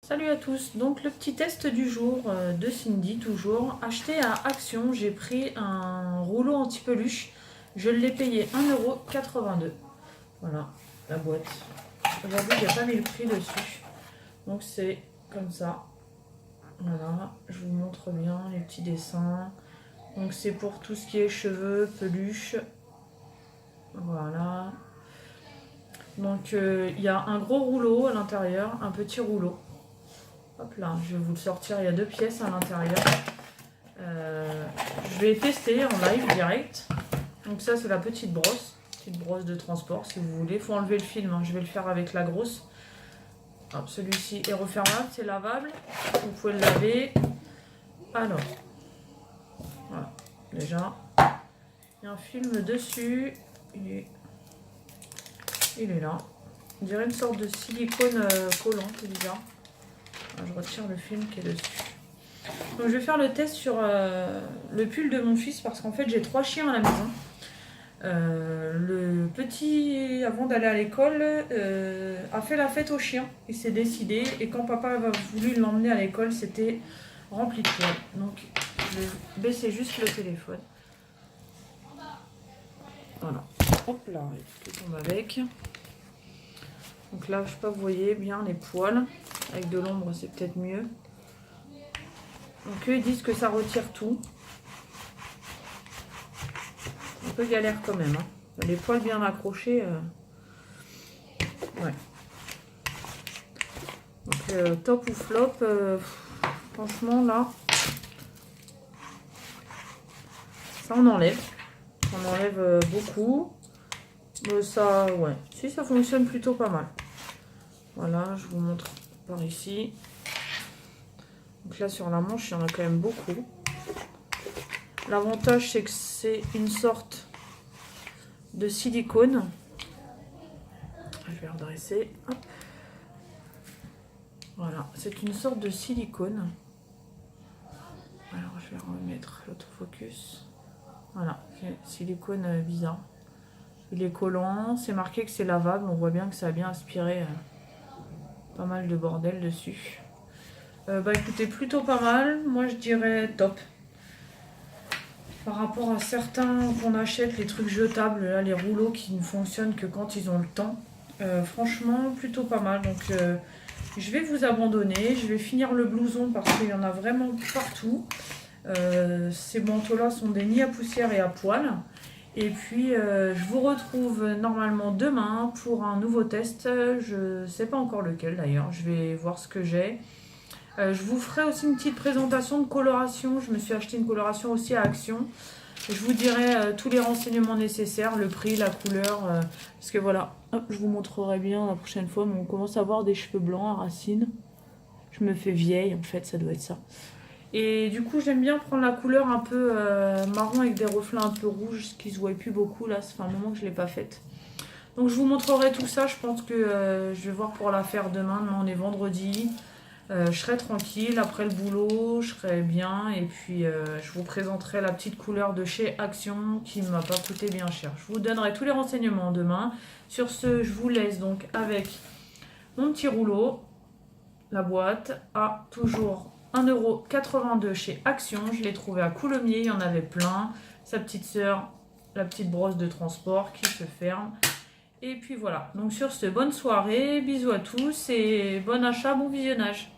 Salut à tous, donc le petit test du jour de Cindy, toujours acheté à Action. J'ai pris un rouleau anti-peluche, je l'ai payé 1,82 €. Voilà la boîte. Aujourd'hui j'ai pas mis le prix dessus, donc c'est comme ça. Voilà, je vous montre bien les petits dessins. Donc c'est pour tout ce qui est cheveux, peluche. Voilà. Donc il y a un gros rouleau à l'intérieur, un petit rouleau. Hop là, je vais vous le sortir, il y a 2 pièces à l'intérieur. Je vais tester en live direct. Donc ça c'est la petite brosse de transport si vous voulez. Il faut enlever le film, hein. Je vais le faire avec la grosse. Hop, celui-ci est refermable, c'est lavable. Vous pouvez le laver. Alors, voilà, déjà. Il y a un film dessus. Il est là. On dirait une sorte de silicone collant, c'est bizarre. Je retire le film qui est dessus. Donc je vais faire le test sur le pull de mon fils parce qu'en fait j'ai 3 chiens à la maison. Le petit, avant d'aller à l'école, a fait la fête aux chiens. Il s'est décidé et quand papa a voulu l'emmener à l'école, c'était rempli de poils. Donc je vais baisser juste le téléphone. Voilà. Hop là, il tombe avec. Donc là, je sais pas, vous voyez bien les poils. Avec de l'ombre, c'est peut-être mieux. Donc eux, ils disent que ça retire tout. Un peu galère quand même. Hein. Les poils bien accrochés. Ouais. Donc top ou flop. Franchement, là, ça on enlève. On enlève beaucoup. Mais ça, ouais. Si, ça fonctionne plutôt pas mal. Voilà, je vous montre par ici. Donc là, sur la manche, il y en a quand même beaucoup. L'avantage, c'est que c'est une sorte de silicone. Je vais redresser. Hop. Voilà, c'est une sorte de silicone. Alors, je vais remettre l'autofocus. Voilà, silicone bizarre. Il est collant, c'est marqué que c'est lavable. On voit bien que ça a bien aspiré pas mal de bordel dessus. Bah écoutez, plutôt pas mal. Moi, je dirais top. Par rapport à certains qu'on achète, les trucs jetables, là, les rouleaux qui ne fonctionnent que quand ils ont le temps. Franchement, plutôt pas mal. Donc, je vais vous abandonner. Je vais finir le blouson parce qu'il y en a vraiment partout. Ces manteaux-là sont des nids à poussière et à poils. Et puis, je vous retrouve normalement demain pour un nouveau test. Je ne sais pas encore lequel d'ailleurs. Je vais voir ce que j'ai. Je vous ferai aussi une petite présentation de coloration. Je me suis acheté une coloration aussi à Action. Je vous dirai tous les renseignements nécessaires, le prix, la couleur. Parce que voilà, hop, je vous montrerai bien la prochaine fois. Mais on commence à avoir des cheveux blancs à racines. Je me fais vieille en fait, ça doit être ça. Et du coup, j'aime bien prendre la couleur un peu marron avec des reflets un peu rouges, ce qui se voit plus beaucoup là. Ça fait un moment que je ne l'ai pas faite. Donc je vous montrerai tout ça. Je pense que je vais voir pour la faire demain. Demain, on est vendredi. Je serai tranquille après le boulot, je serai bien et puis je vous présenterai la petite couleur de chez Action qui ne m'a pas coûté bien cher. Je vous donnerai tous les renseignements demain. Sur ce, je vous laisse donc avec mon petit rouleau, la boîte à toujours 1,82 € chez Action. Je l'ai trouvé à Coulommiers, il y en avait plein. Sa petite sœur, la petite brosse de transport qui se ferme. Et puis voilà, donc sur ce, bonne soirée, bisous à tous et bon achat, bon visionnage.